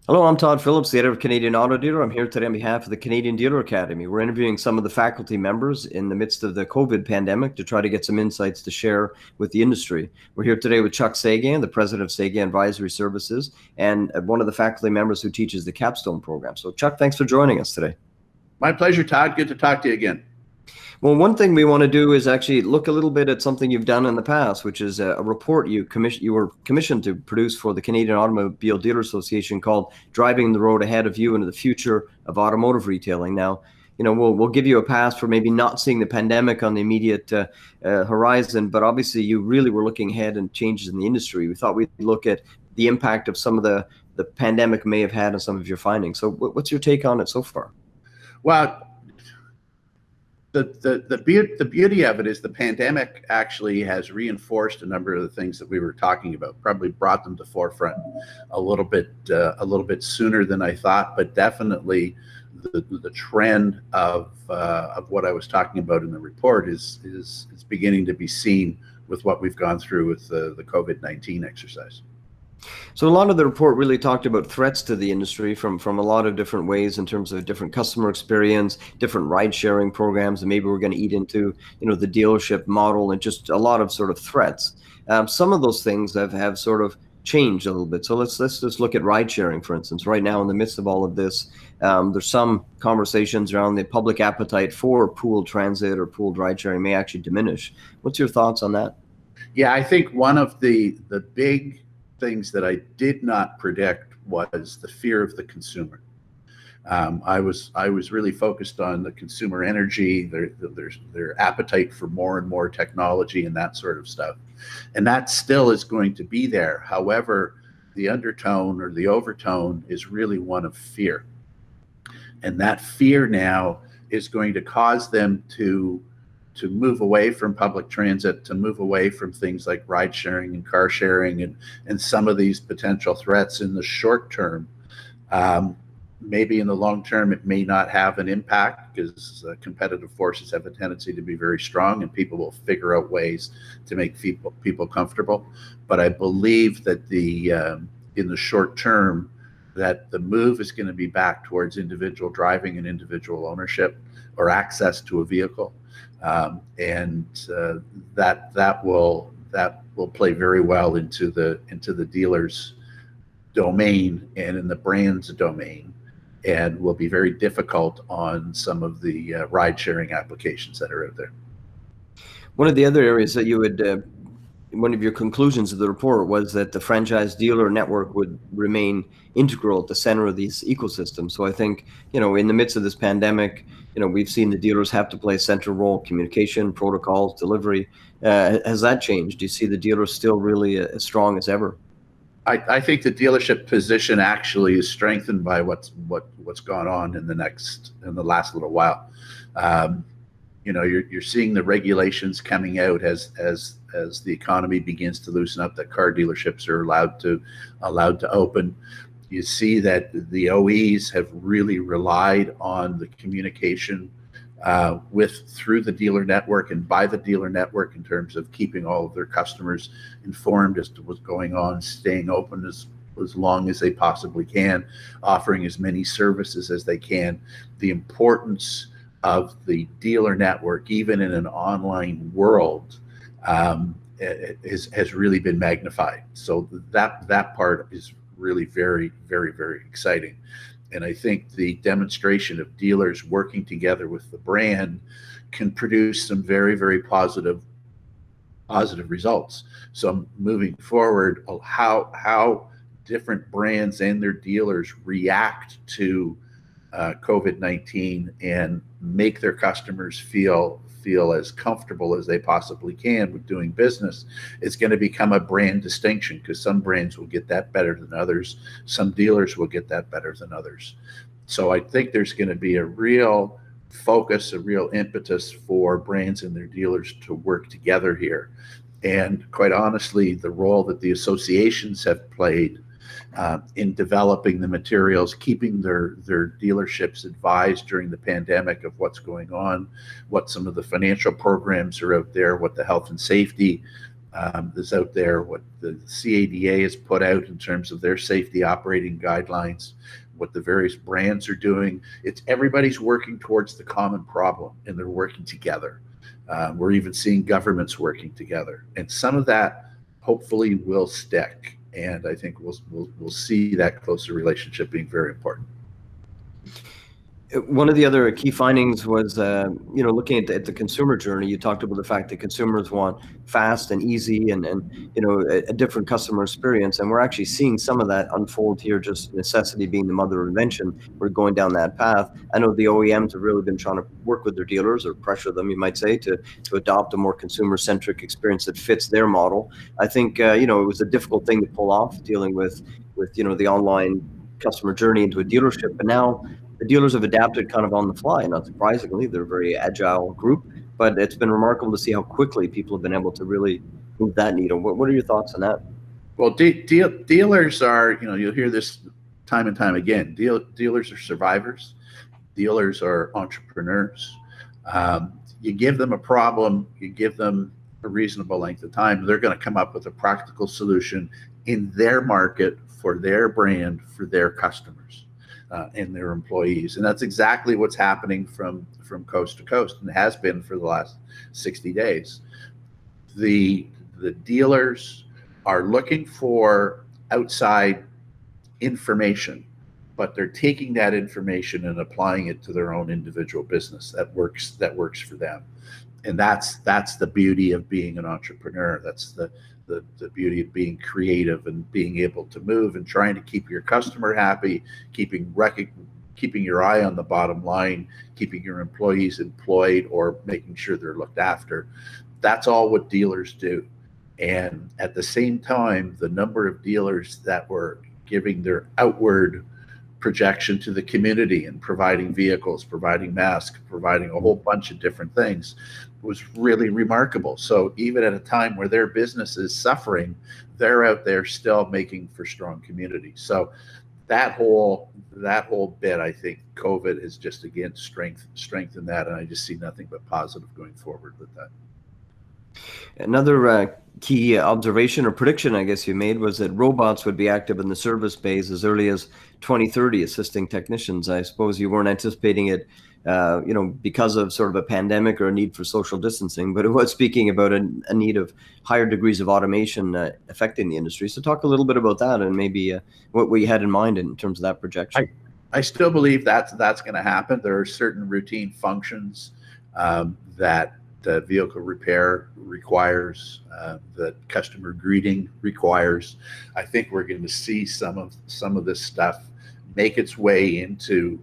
Hello, I'm Todd Phillips, the editor of Canadian Auto Dealer. I'm here today on behalf of the Canadian Dealer Academy. We're interviewing some of the faculty members in the midst of the COVID pandemic to try to get some insights to share with the industry. We're here today with Chuck Seguin, the president of Seguin Advisory Services, and one of the faculty members who teaches the Capstone program. So, Chuck, thanks for joining us today. My pleasure, Todd. Good to talk to you again. Well, one thing we want to do is actually look a little bit at something you've done in the past, which is a report you were commissioned to produce for the Canadian Automobile Dealer Association called "Driving the Road Ahead of You into the Future of Automotive Retailing." Now, we'll give you a pass for maybe not seeing the pandemic on the immediate horizon, but obviously you really were looking ahead and changes in the industry. We thought we'd look at the impact of some of the pandemic may have had on some of your findings. So, what's your take on it so far? Well, the beauty of it is the pandemic actually has reinforced a number of the things that we were talking about, probably brought them to forefront a little bit sooner than I thought, but definitely the trend of what I was talking about in the report is beginning to be seen with what we've gone through with the COVID-19 exercise. So a lot of the report really talked about threats to the industry from a lot of different ways in terms of different customer experience, different ride sharing programs, and maybe we're going to eat into the dealership model and just a lot of sort of threats. Some of those things have sort of changed a little bit. So let's just look at ride sharing, for instance. Right now, in the midst of all of this, there's some conversations around the public appetite for pooled transit or pooled ride sharing may actually diminish. What's your thoughts on that? Yeah, I think one of the big things that I did not predict was the fear of the consumer. I was really focused on the consumer energy, their appetite for more and more technology and that sort of stuff, and that still is going to be there. However, the undertone or the overtone is really one of fear, and that fear now is going to cause them to move away from public transit, to move away from things like ride sharing and car sharing and some of these potential threats in the short term. Maybe in the long term, it may not have an impact because competitive forces have a tendency to be very strong and people will figure out ways to make people comfortable. But I believe that in the short term, that the move is going to be back towards individual driving and individual ownership or access to a vehicle. And that will play very well into the dealer's domain and in the brand's domain, and will be very difficult on some of the ride-sharing applications that are out there. One of the other areas that you would one of your conclusions of the report was that the franchise dealer network would remain integral at the center of these ecosystems. So I think, in the midst of this pandemic, we've seen the dealers have to play a central role, communication, protocols, delivery. Has that changed? Do you see the dealers still really as strong as ever? I think the dealership position actually is strengthened by what's gone on in the last little while. You're seeing the regulations coming out as the economy begins to loosen up, that car dealerships are allowed to open. You see that the OEs have really relied on the communication through the dealer network and by the dealer network in terms of keeping all of their customers informed as to what's going on, staying open as long as they possibly can, offering as many services as they can. The importance of the dealer network, even in an online world, has really been magnified. So that part is really very, very, very exciting. And I think the demonstration of dealers working together with the brand can produce some very, very positive results. So moving forward, how different brands and their dealers react to COVID-19 and make their customers feel as comfortable as they possibly can with doing business is going to become a brand distinction, because some brands will get that better than others. Some dealers will get that better than others. So I think there's going to be a real focus, a real impetus for brands and their dealers to work together here. And quite honestly, the role that the associations have played in developing the materials, keeping their dealerships advised during the pandemic of what's going on, what some of the financial programs are out there, what the health and safety is out there, what the CADA has put out in terms of their safety operating guidelines, what the various brands are doing. It's everybody's working towards the common problem, and they're working together. We're even seeing governments working together, and some of that hopefully will stick. And I think we'll see that closer relationship being very important. One of the other key findings was, looking at the consumer journey. You talked about the fact that consumers want fast and easy and a different customer experience. And we're actually seeing some of that unfold here, just necessity being the mother of invention. We're going down that path. I know the OEMs have really been trying to work with their dealers, or pressure them, you might say, to adopt a more consumer-centric experience that fits their model. I think, it was a difficult thing to pull off, dealing with the online customer journey into a dealership. But now the dealers have adapted kind of on the fly. Not surprisingly, they're a very agile group, but it's been remarkable to see how quickly people have been able to really move that needle. What are your thoughts on that? Well, dealers are, you'll hear this time and time again. Dealers are survivors. Dealers are entrepreneurs. You give them a problem, you give them a reasonable length of time, they're going to come up with a practical solution in their market, for their brand, for their customers. And their employees. And that's exactly what's happening from coast to coast, and has been for the last 60 days. The dealers are looking for outside information, but they're taking that information and applying it to their own individual business that works for them. And that's the beauty of being an entrepreneur. That's the beauty of being creative and being able to move and trying to keep your customer happy, keeping your eye on the bottom line, keeping your employees employed, or making sure they're looked after. That's all what dealers do. And at the same time, the number of dealers that were giving their outward projection to the community and providing vehicles, providing masks, providing a whole bunch of different things was really remarkable. So even at a time where their business is suffering, they're out there still making for strong communities. So that whole bit, I think COVID has just again strengthened that, and I just see nothing but positive going forward with that. Another key observation or prediction, I guess, you made was that robots would be active in the service bays as early as 2030, assisting technicians. I suppose you weren't anticipating it, because of sort of a pandemic or a need for social distancing, but it was speaking about a need of higher degrees of automation affecting the industry. So talk a little bit about that, and maybe what we had in mind in terms of that projection. I still believe that's going to happen. There are certain routine functions that vehicle repair requires, that customer greeting requires. I think we're going to see some of this stuff make its way into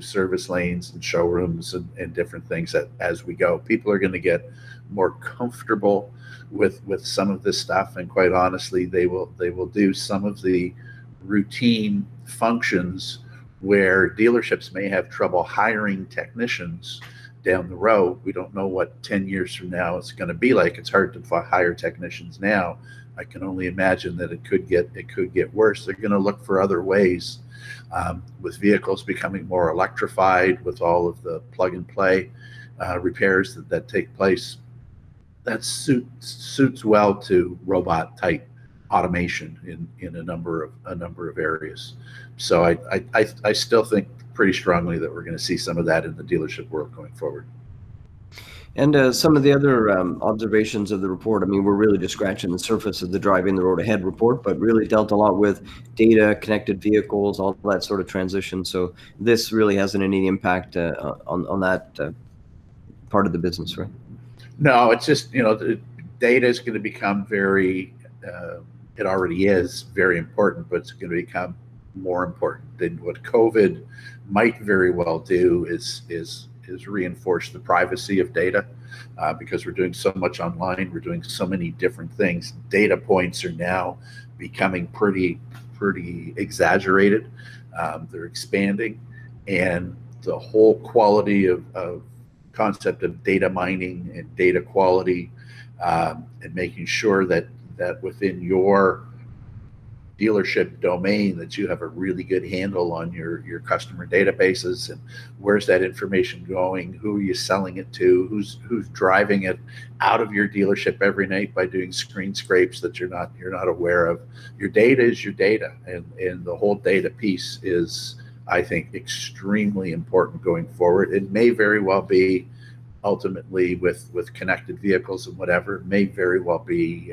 service lanes and showrooms and different things as we go. People are going to get more comfortable with some of this stuff, and quite honestly, they will do some of the routine functions where dealerships may have trouble hiring technicians down the road. We don't know what 10 years from now it's going to be like. It's hard to hire technicians now. I can only imagine that it could get worse. They're going to look for other ways, with vehicles becoming more electrified, with all of the plug and play repairs that take place. That suits well to robot type automation in a number of areas. So I still think pretty strongly that we're going to see some of that in the dealership world going forward. And some of the other observations of the report, I mean, we're really just scratching the surface of the Driving the Road Ahead report, but really dealt a lot with data, connected vehicles, all that sort of transition. So this really hasn't any impact on that part of the business, right? No, it's just, the data is going to become very, it already is very important, but it's going to become more important. Than what COVID might very well do is reinforce the privacy of data, because we're doing so much online, we're doing so many different things. Data points are now becoming pretty exaggerated. They're expanding, and the whole quality of concept of data mining and data quality, and making sure that within your dealership domain, that you have a really good handle on your customer databases, and where's that information going, who are you selling it to, who's driving it out of your dealership every night by doing screen scrapes that you're not aware of. Your data is your data, and the whole data piece is, I think, extremely important going forward. It may very well be, ultimately, with connected vehicles and whatever, it may very well be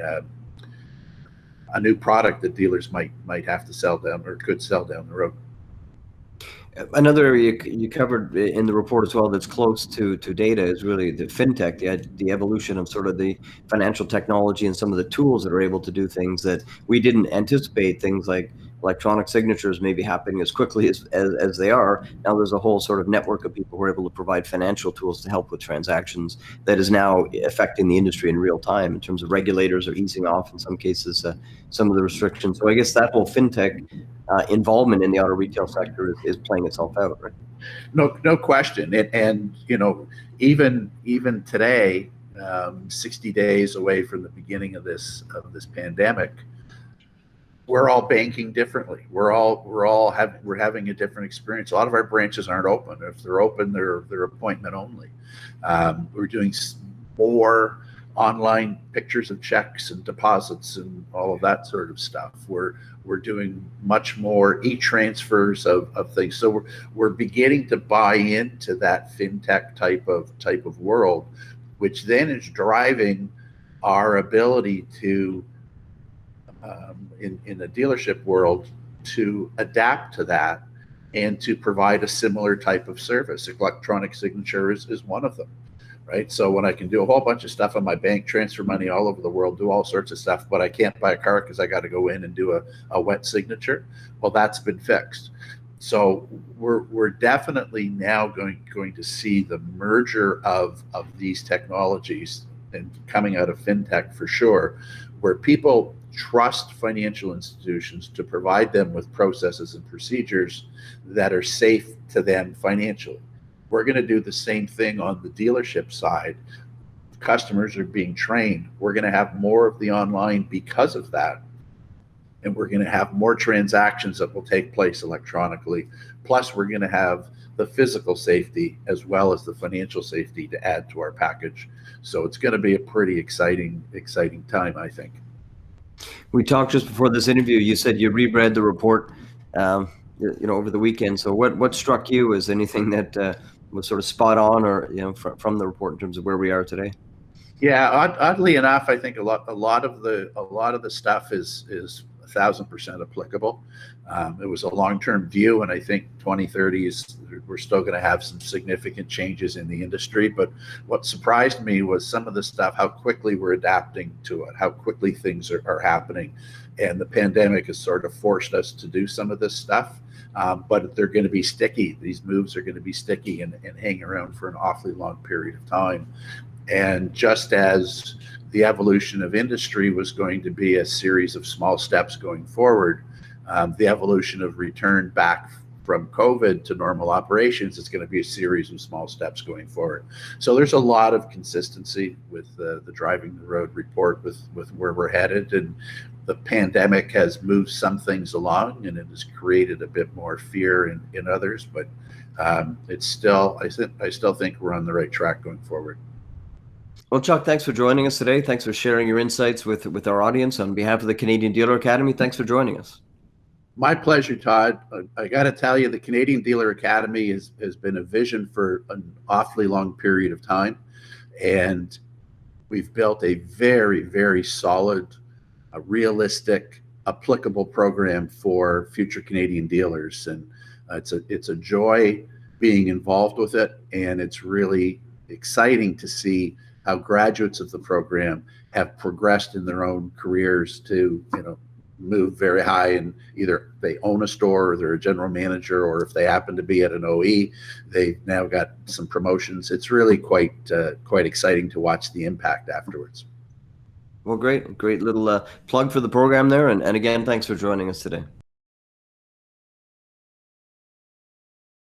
a new product that dealers might have to sell down, or could sell down the road. Another area you covered in the report as well that's close to data is really the fintech, the evolution of sort of the financial technology and some of the tools that are able to do things that we didn't anticipate, things like electronic signatures maybe happening as quickly as they are. Now there's a whole sort of network of people who are able to provide financial tools to help with transactions that is now affecting the industry in real time, in terms of regulators are easing off in some cases some of the restrictions. So I guess that whole fintech involvement in the auto retail sector is playing itself out, right? No question. And even today, 60 days away from the beginning of this pandemic, we're all banking differently. We're having a different experience. A lot of our branches aren't open. If they're open, they're appointment only. We're doing more online pictures of checks and deposits and all of that sort of stuff. We're doing much more e-transfers of things. So we're beginning to buy into that fintech type of world, which then is driving our ability to, in the dealership world, to adapt to that and to provide a similar type of service. Electronic signature is one of them. Right. So when I can do a whole bunch of stuff on my bank, transfer money all over the world, do all sorts of stuff, but I can't buy a car because I got to go in and do a wet signature. Well, that's been fixed. So we're definitely now going to see the merger of these technologies, and coming out of fintech for sure, where people trust financial institutions to provide them with processes and procedures that are safe to them financially. We're going to do the same thing on the dealership side. Customers are being trained. We're going to have more of the online because of that. And we're going to have more transactions that will take place electronically. Plus, we're going to have the physical safety as well as the financial safety to add to our package. So it's going to be a pretty exciting time, I think. We talked just before this interview. You said you reread the report, over the weekend. So what struck you as anything that was sort of spot on, or from the report in terms of where we are today? Yeah, oddly enough, I think a lot of the stuff is 1,000% applicable. It was a long-term view, and I think 2030 we're still going to have some significant changes in the industry. But what surprised me was some of the stuff, how quickly we're adapting to it, how quickly things are happening, and the pandemic has sort of forced us to do some of this stuff. But they're going to be sticky. These moves are going to be sticky and hang around for an awfully long period of time. And just as the evolution of industry was going to be a series of small steps going forward, the evolution of return back from COVID to normal operations is going to be a series of small steps going forward. So there's a lot of consistency with the Driving the Road report with where we're headed. And the pandemic has moved some things along, and it has created a bit more fear in others. But it's still, I still think we're on the right track going forward. Well, Chuck, thanks for joining us today. Thanks for sharing your insights with our audience. On behalf of the Canadian Dealer Academy, thanks for joining us. My pleasure, Todd. I got to tell you, the Canadian Dealer Academy has been a vision for an awfully long period of time. And we've built a very, very solid, realistic, applicable program for future Canadian dealers. And it's a joy being involved with it. And it's really exciting to see how graduates of the program have progressed in their own careers to, move very high, and either they own a store or they're a general manager, or if they happen to be at an OE, they've now got some promotions. It's really quite exciting to watch the impact afterwards. Well, great little plug for the program there. And again, thanks for joining us today.